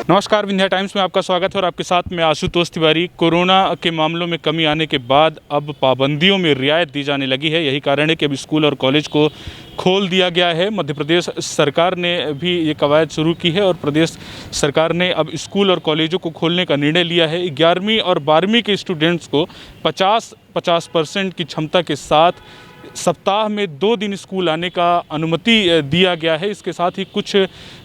नमस्कार, विंध्या टाइम्स में आपका स्वागत है और आपके साथ मैं आशुतोष तिवारी। कोरोना के मामलों में कमी आने के बाद अब पाबंदियों में रियायत दी जाने लगी है। यही कारण है कि अब स्कूल और कॉलेज को खोल दिया गया है। मध्य प्रदेश सरकार ने भी ये कवायद शुरू की है और प्रदेश सरकार ने अब स्कूल और कॉलेजों को खोलने का निर्णय लिया है। 11वीं और 12वीं के स्टूडेंट्स को 50% की क्षमता के साथ सप्ताह में 2 दिन स्कूल आने का अनुमति दिया गया है। इसके साथ ही कुछ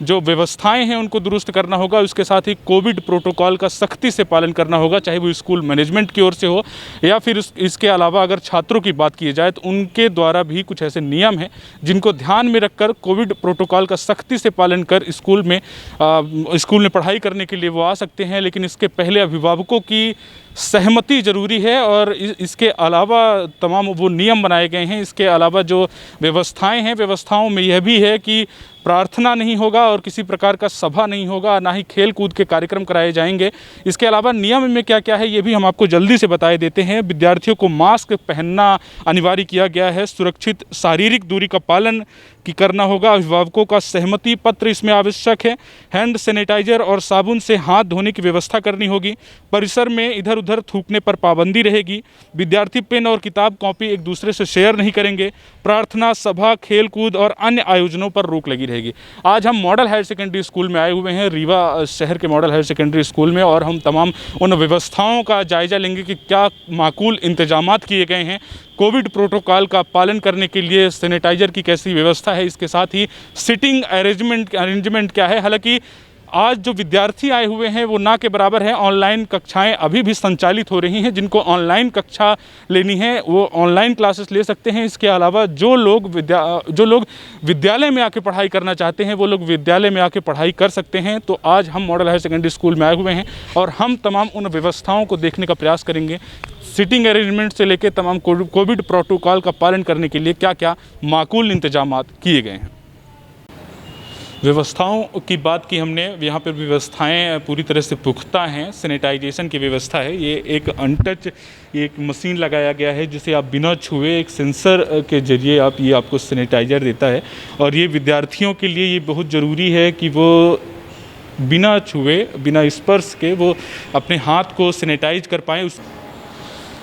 जो व्यवस्थाएं हैं उनको दुरुस्त करना होगा। उसके साथ ही कोविड प्रोटोकॉल का सख्ती से पालन करना होगा, चाहे वो स्कूल मैनेजमेंट की ओर से हो या फिर इसके अलावा अगर छात्रों की बात की जाए तो उनके द्वारा भी कुछ ऐसे नियम हैं जिनको ध्यान में रखकर कोविड प्रोटोकॉल का सख्ती से पालन कर स्कूल में पढ़ाई करने के लिए वो आ सकते हैं। लेकिन इसके पहले अभिभावकों की सहमति ज़रूरी है और इसके अलावा तमाम वो नियम बनाए गए हैं। इसके अलावा जो व्यवस्थाएं हैं, व्यवस्थाओं में यह भी है कि प्रार्थना नहीं होगा और किसी प्रकार का सभा नहीं होगा, ना ही खेल कूद के कार्यक्रम कराए जाएंगे। इसके अलावा नियम में क्या क्या है ये भी हम आपको जल्दी से बताए देते हैं। विद्यार्थियों को मास्क पहनना अनिवार्य किया गया है। सुरक्षित शारीरिक दूरी का पालन करना होगा। अभिभावकों का सहमति पत्र इसमें आवश्यक है। हैंड सैनिटाइजर और साबुन से हाथ धोने की व्यवस्था करनी होगी। परिसर में इधर उधर थूकने पर पाबंदी रहेगी। विद्यार्थी पेन और किताब कॉपी एक दूसरे से शेयर नहीं करेंगे। प्रार्थना, सभा, खेल कूद और अन्य आयोजनों पर रोक लगी रहेगी। आज हम मॉडल हायर सेकेंडरी स्कूल में आए हुए हैं, रीवा शहर के मॉडल हायर सेकेंडरी स्कूल में, और हम तमाम उन व्यवस्थाओं का जायज़ा लेंगे कि क्या माकूल इंतजामात किए गए हैं। कोविड प्रोटोकॉल का पालन करने के लिए सैनिटाइजर की कैसी व्यवस्था है, इसके साथ ही सिटिंग अरेंजमेंट क्या है। हालांकि आज जो विद्यार्थी आए हुए हैं वो ना के बराबर हैं। ऑनलाइन कक्षाएं अभी भी संचालित हो रही हैं। जिनको ऑनलाइन कक्षा लेनी है वो ऑनलाइन क्लासेस ले सकते हैं। इसके अलावा जो लोग विद्यालय में आके पढ़ाई करना चाहते हैं वो लोग विद्यालय में आके पढ़ाई कर सकते हैं। तो आज हम मॉडल हायर सेकेंडरी स्कूल में आए हुए हैं और हम तमाम उन व्यवस्थाओं को देखने का प्रयास करेंगे। सिटिंग अरेंजमेंट से लेकर तमाम कोविड प्रोटोकॉल का पालन करने के लिए क्या क्या माकूल इंतजामात किए गए हैं। व्यवस्थाओं की बात की हमने, यहाँ पर व्यवस्थाएं पूरी तरह से पुख्ता हैं। सैनिटाइजेशन की व्यवस्था है। ये एक अनटच एक मशीन लगाया गया है जिसे आप बिना छुए एक सेंसर के जरिए आपको सैनिटाइजर देता है। और ये विद्यार्थियों के लिए ये बहुत ज़रूरी है कि वो बिना छुए, बिना स्पर्श के वो अपने हाथ को सैनिटाइज कर पाएँ।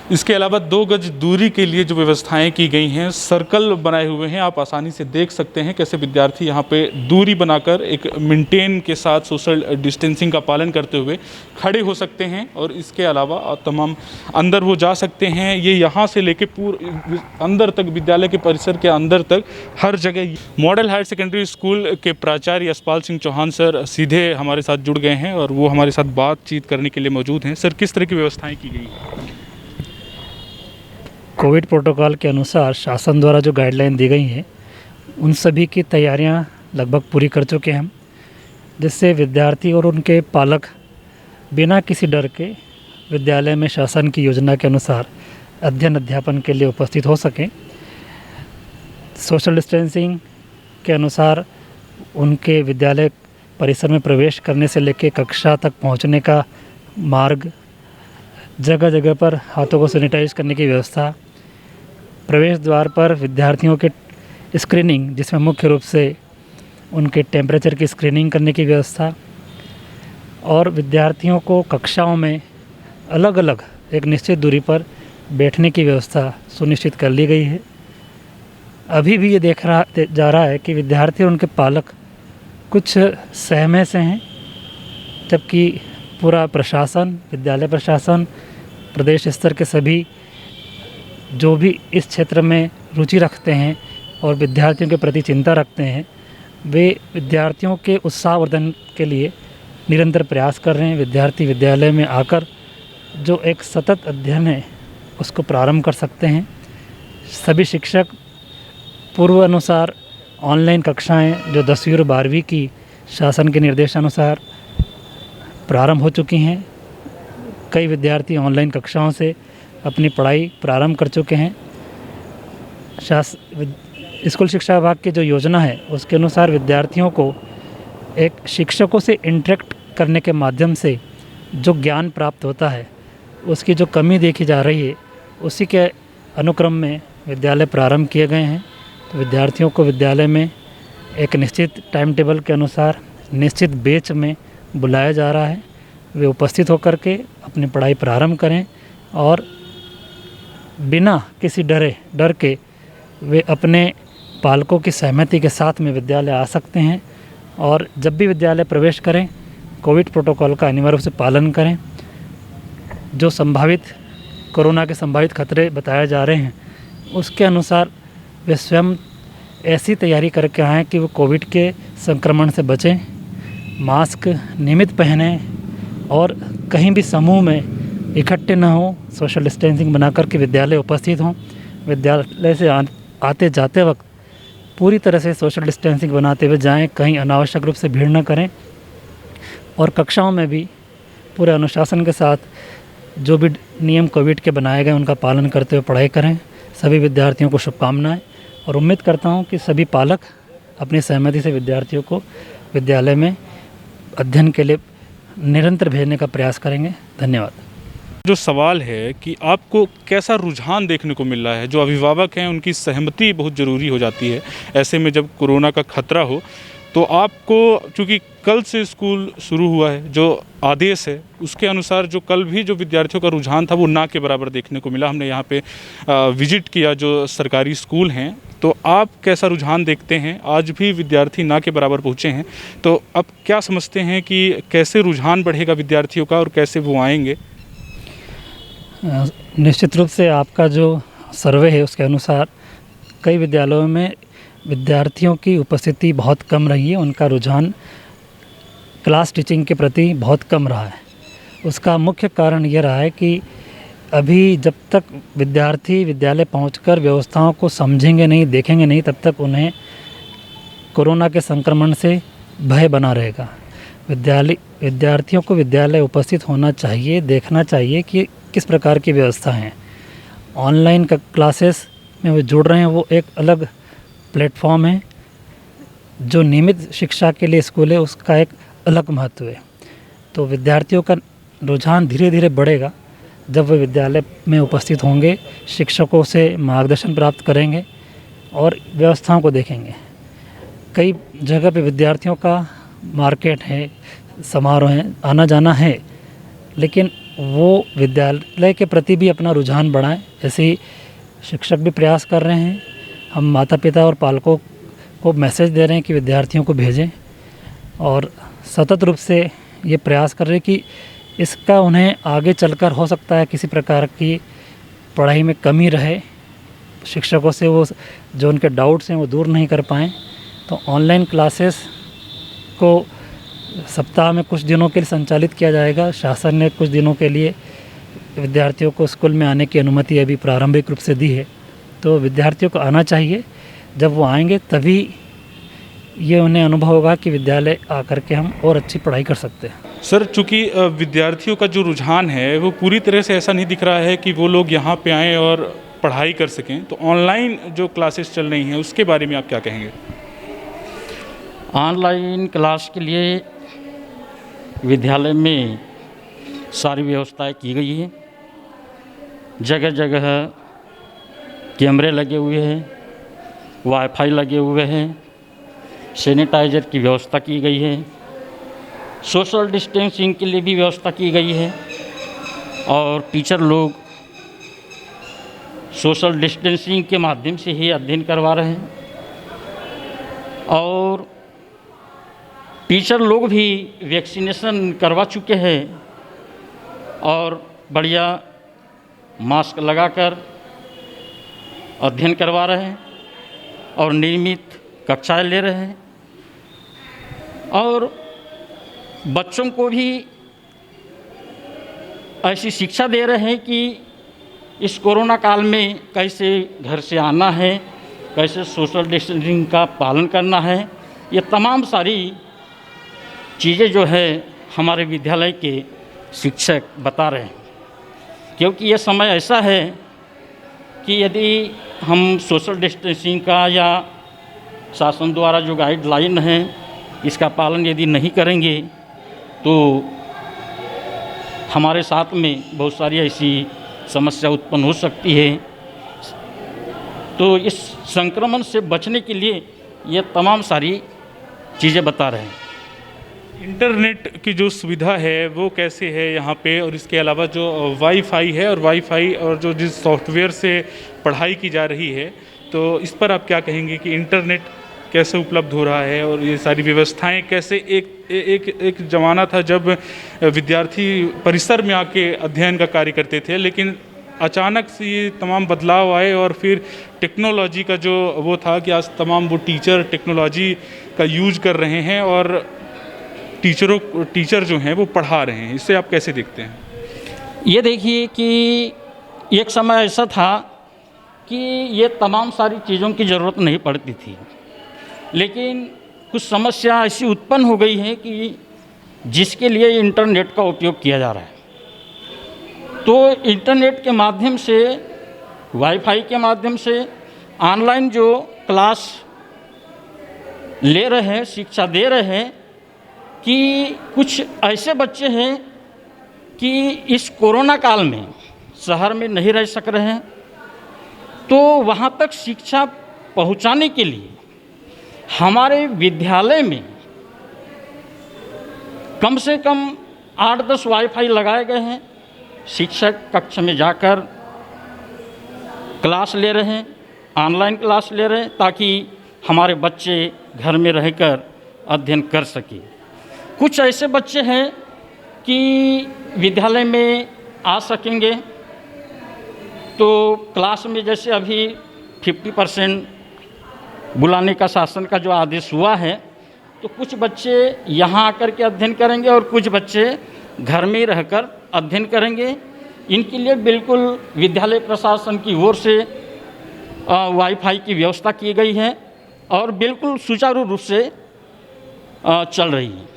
इसके अलावा 2 गज दूरी के लिए जो व्यवस्थाएं की गई हैं, सर्कल बनाए हुए हैं। आप आसानी से देख सकते हैं कैसे विद्यार्थी यहाँ पे दूरी बनाकर एक मेंटेन के साथ सोशल डिस्टेंसिंग का पालन करते हुए खड़े हो सकते हैं। और इसके अलावा तमाम अंदर वो जा सकते हैं। ये यहाँ से लेके पूरे अंदर तक, विद्यालय के परिसर के अंदर तक हर जगह। मॉडल हायर सेकेंडरी स्कूल के प्राचार्य यशपाल सिंह चौहान सर सीधे हमारे साथ जुड़ गए हैं और वो हमारे साथ बातचीत करने के लिए मौजूद हैं। सर, किस तरह की व्यवस्थाएँ की गई हैं? कोविड प्रोटोकॉल के अनुसार शासन द्वारा जो गाइडलाइन दी गई हैं उन सभी की तैयारियां लगभग पूरी कर चुके हैं हम, जिससे विद्यार्थी और उनके पालक बिना किसी डर के विद्यालय में शासन की योजना के अनुसार अध्ययन अध्यापन के लिए उपस्थित हो सकें। सोशल डिस्टेंसिंग के अनुसार उनके विद्यालय परिसर में प्रवेश करने से लेकर कक्षा तक पहुंचने का मार्ग, जगह जगह पर हाथों को सैनिटाइज करने की व्यवस्था, प्रवेश द्वार पर विद्यार्थियों के स्क्रीनिंग जिसमें मुख्य रूप से उनके टेम्परेचर की स्क्रीनिंग करने की व्यवस्था, और विद्यार्थियों को कक्षाओं में अलग अलग एक निश्चित दूरी पर बैठने की व्यवस्था सुनिश्चित कर ली गई है। अभी भी ये देखा जा रहा है कि विद्यार्थी और उनके पालक कुछ सहमे से हैं, जबकि पूरा प्रशासन, विद्यालय प्रशासन, प्रदेश स्तर के सभी जो भी इस क्षेत्र में रुचि रखते हैं और विद्यार्थियों के प्रति चिंता रखते हैं, वे विद्यार्थियों के उत्साहवर्धन के लिए निरंतर प्रयास कर रहे हैं। विद्यार्थी विद्यालय में आकर जो एक सतत अध्ययन है उसको प्रारंभ कर सकते हैं। सभी शिक्षक पूर्व अनुसार ऑनलाइन कक्षाएं जो 10वीं और 12वीं की शासन के निर्देशानुसार प्रारंभ हो चुकी हैं। कई विद्यार्थी ऑनलाइन कक्षाओं से अपनी पढ़ाई प्रारंभ कर चुके हैं। स्कूल शिक्षा विभाग की जो योजना है उसके अनुसार विद्यार्थियों को एक शिक्षकों से इंटरेक्ट करने के माध्यम से जो ज्ञान प्राप्त होता है उसकी जो कमी देखी जा रही है, उसी के अनुक्रम में विद्यालय प्रारंभ किए गए हैं। तो विद्यार्थियों को विद्यालय में एक निश्चित टाइम टेबल के अनुसार निश्चित बैच में बुलाया जा रहा है, वे उपस्थित होकर के अपनी पढ़ाई प्रारंभ करें और बिना किसी डर के वे अपने पालकों की सहमति के साथ में विद्यालय आ सकते हैं। और जब भी विद्यालय प्रवेश करें, कोविड प्रोटोकॉल का अनिवार्य रूप से पालन करें। जो कोरोना के संभावित खतरे बताए जा रहे हैं, उसके अनुसार वे स्वयं ऐसी तैयारी करके आएँ कि वो कोविड के संक्रमण से बचें, मास्क नियमित पहनें और कहीं भी समूह में इकट्ठे न हों, सोशल डिस्टेंसिंग बना कर के विद्यालय उपस्थित हों। विद्यालय से आते जाते वक्त पूरी तरह से सोशल डिस्टेंसिंग बनाते हुए जाएं, कहीं अनावश्यक रूप से भीड़ न करें और कक्षाओं में भी पूरे अनुशासन के साथ जो भी नियम कोविड के बनाए गए उनका पालन करते हुए पढ़ाई करें। सभी विद्यार्थियों को शुभकामनाएं और उम्मीद करता हूं कि सभी पालक अपनी सहमति से विद्यार्थियों को विद्यालय में अध्ययन के लिए निरंतर भेजने का प्रयास करेंगे। धन्यवाद। जो सवाल है कि आपको कैसा रुझान देखने को मिल रहा है, जो अभिभावक हैं उनकी सहमति बहुत ज़रूरी हो जाती है ऐसे में जब कोरोना का खतरा हो, तो आपको चूँकि कल से स्कूल शुरू हुआ है, जो आदेश है उसके अनुसार जो कल भी जो विद्यार्थियों का रुझान था वो ना के बराबर देखने को मिला। हमने यहाँ पे विजिट किया जो सरकारी स्कूल हैं, तो आप कैसा रुझान देखते हैं? आज भी विद्यार्थी ना के बराबर पहुँचे हैं, तो अब क्या समझते हैं कि कैसे रुझान बढ़ेगा विद्यार्थियों का और कैसे वो आएंगे? निश्चित रूप से आपका जो सर्वे है उसके अनुसार कई विद्यालयों में विद्यार्थियों की उपस्थिति बहुत कम रही है, उनका रुझान क्लास टीचिंग के प्रति बहुत कम रहा है। उसका मुख्य कारण ये रहा है कि अभी जब तक विद्यार्थी विद्यालय पहुंचकर व्यवस्थाओं को समझेंगे नहीं, देखेंगे नहीं, तब तक उन्हें कोरोना के संक्रमण से भय बना रहेगा। विद्यार्थियों को विद्यालय उपस्थित होना चाहिए, देखना चाहिए कि किस प्रकार की व्यवस्था है। ऑनलाइन क्लासेस में वो जुड़ रहे हैं, वो एक अलग प्लेटफॉर्म है। जो नियमित शिक्षा के लिए स्कूल है उसका एक अलग महत्व है। तो विद्यार्थियों का रुझान धीरे धीरे बढ़ेगा जब वे विद्यालय में उपस्थित होंगे, शिक्षकों से मार्गदर्शन प्राप्त करेंगे और व्यवस्थाओं को देखेंगे। कई जगह पे विद्यार्थियों का मार्केट है, समारोह है, आना जाना है, लेकिन वो विद्यालय के प्रति भी अपना रुझान बढ़ाएं। ऐसे ही शिक्षक भी प्रयास कर रहे हैं। हम माता पिता और पालकों को मैसेज दे रहे हैं कि विद्यार्थियों को भेजें और सतत रूप से ये प्रयास कर रहे हैं कि इसका उन्हें आगे चलकर हो सकता है किसी प्रकार की पढ़ाई में कमी रहे, शिक्षकों से वो जो उनके डाउट्स हैं वो दूर नहीं कर पाएँ। तो ऑनलाइन क्लासेस को सप्ताह में कुछ दिनों के लिए संचालित किया जाएगा। शासन ने कुछ दिनों के लिए विद्यार्थियों को स्कूल में आने की अनुमति अभी प्रारंभिक रूप से दी है, तो विद्यार्थियों को आना चाहिए। जब वो आएंगे तभी ये उन्हें अनुभव होगा कि विद्यालय आकर के हम और अच्छी पढ़ाई कर सकते हैं। सर, चूँकि विद्यार्थियों का जो रुझान है वो पूरी तरह से ऐसा नहीं दिख रहा है कि वो लोग यहाँ पे आएँ और पढ़ाई कर सकें, तो ऑनलाइन जो क्लासेस चल रही हैं उसके बारे में आप क्या कहेंगे? ऑनलाइन क्लास के लिए विद्यालय में सारी व्यवस्थाएं की गई है। जगह जगह कैमरे लगे हुए हैं, वाईफाई लगे हुए हैं, सैनिटाइज़र की व्यवस्था की गई है, सोशल डिस्टेंसिंग के लिए भी व्यवस्था की गई है और टीचर लोग सोशल डिस्टेंसिंग के माध्यम से ही अध्ययन करवा रहे हैं और टीचर लोग भी वैक्सीनेशन करवा चुके हैं और बढ़िया मास्क लगाकर अध्ययन करवा रहे हैं और नियमित कक्षाएं ले रहे हैं और बच्चों को भी ऐसी शिक्षा दे रहे हैं कि इस कोरोना काल में कैसे घर से आना है, कैसे सोशल डिस्टेंसिंग का पालन करना है। ये तमाम सारी चीज़ें जो है हमारे विद्यालय के शिक्षक बता रहे हैं, क्योंकि ये समय ऐसा है कि यदि हम सोशल डिस्टेंसिंग का या शासन द्वारा जो गाइडलाइन है इसका पालन यदि नहीं करेंगे तो हमारे साथ में बहुत सारी ऐसी समस्या उत्पन्न हो सकती है। तो इस संक्रमण से बचने के लिए ये तमाम सारी चीज़ें बता रहे हैं। इंटरनेट की जो सुविधा है वो कैसे है यहाँ पे, और इसके अलावा जो वाईफाई है और वाईफाई और जो जिस सॉफ्टवेयर से पढ़ाई की जा रही है, तो इस पर आप क्या कहेंगे कि इंटरनेट कैसे उपलब्ध हो रहा है और ये सारी व्यवस्थाएं कैसे? एक ज़माना था जब विद्यार्थी परिसर में आके अध्ययन का कार्य करते थे, लेकिन अचानक से ये तमाम बदलाव आए और फिर टेक्नोलॉजी का जो वो था कि आज तमाम वो टीचर टेक्नोलॉजी का यूज कर रहे हैं और टीचर जो हैं वो पढ़ा रहे हैं। इससे आप कैसे देखते हैं? ये देखिए कि एक समय ऐसा था कि ये तमाम सारी चीज़ों की ज़रूरत नहीं पड़ती थी, लेकिन कुछ समस्या ऐसी उत्पन्न हो गई है कि जिसके लिए इंटरनेट का उपयोग किया जा रहा है। तो इंटरनेट के माध्यम से, वाईफाई के माध्यम से ऑनलाइन जो क्लास ले रहे हैं, शिक्षा दे रहे हैं, कि कुछ ऐसे बच्चे हैं कि इस कोरोना काल में शहर में नहीं रह सक रहे हैं, तो वहाँ तक शिक्षा पहुँचाने के लिए हमारे विद्यालय में कम से कम 8-10 वाईफाई लगाए गए हैं। शिक्षक कक्ष में जाकर क्लास ले रहे हैं, ऑनलाइन क्लास ले रहे हैं, ताकि हमारे बच्चे घर में रहकर अध्ययन कर सकें। कुछ ऐसे बच्चे हैं कि विद्यालय में आ सकेंगे, तो क्लास में जैसे अभी 50% बुलाने का शासन का जो आदेश हुआ है, तो कुछ बच्चे यहाँ आकर के अध्ययन करेंगे और कुछ बच्चे घर में ही रहकर अध्ययन करेंगे। इनके लिए बिल्कुल विद्यालय प्रशासन की ओर से वाईफाई की व्यवस्था की गई है और बिल्कुल सुचारू रूप से चल रही है।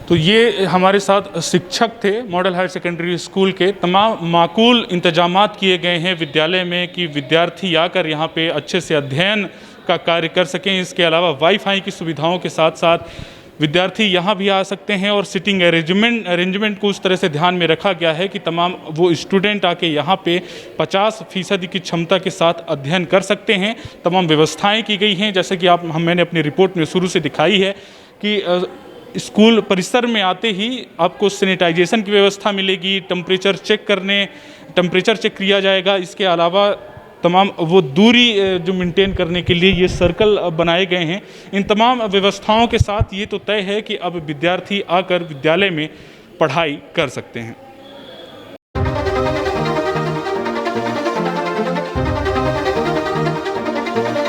तो ये हमारे साथ शिक्षक थे मॉडल हायर सेकेंडरी स्कूल के। तमाम माकूल इंतजामात किए गए हैं विद्यालय में कि विद्यार्थी आकर यहाँ पे अच्छे से अध्ययन का कार्य कर सकें। इसके अलावा वाईफाई की सुविधाओं के साथ साथ विद्यार्थी यहाँ भी आ सकते हैं और सिटिंग अरेंजमेंट को उस तरह से ध्यान में रखा गया है कि तमाम वो स्टूडेंट आके यहाँ पे 50% की क्षमता के साथ अध्ययन कर सकते हैं। तमाम व्यवस्थाएं की गई हैं, जैसे कि मैंने अपनी रिपोर्ट में शुरू से दिखाई है कि स्कूल परिसर में आते ही आपको सैनिटाइजेशन की व्यवस्था मिलेगी, टेम्परेचर चेक किया जाएगा। इसके अलावा तमाम वो दूरी जो मेंटेन करने के लिए ये सर्कल बनाए गए हैं। इन तमाम व्यवस्थाओं के साथ ये तो तय है कि अब विद्यार्थी आकर विद्यालय में पढ़ाई कर सकते हैं।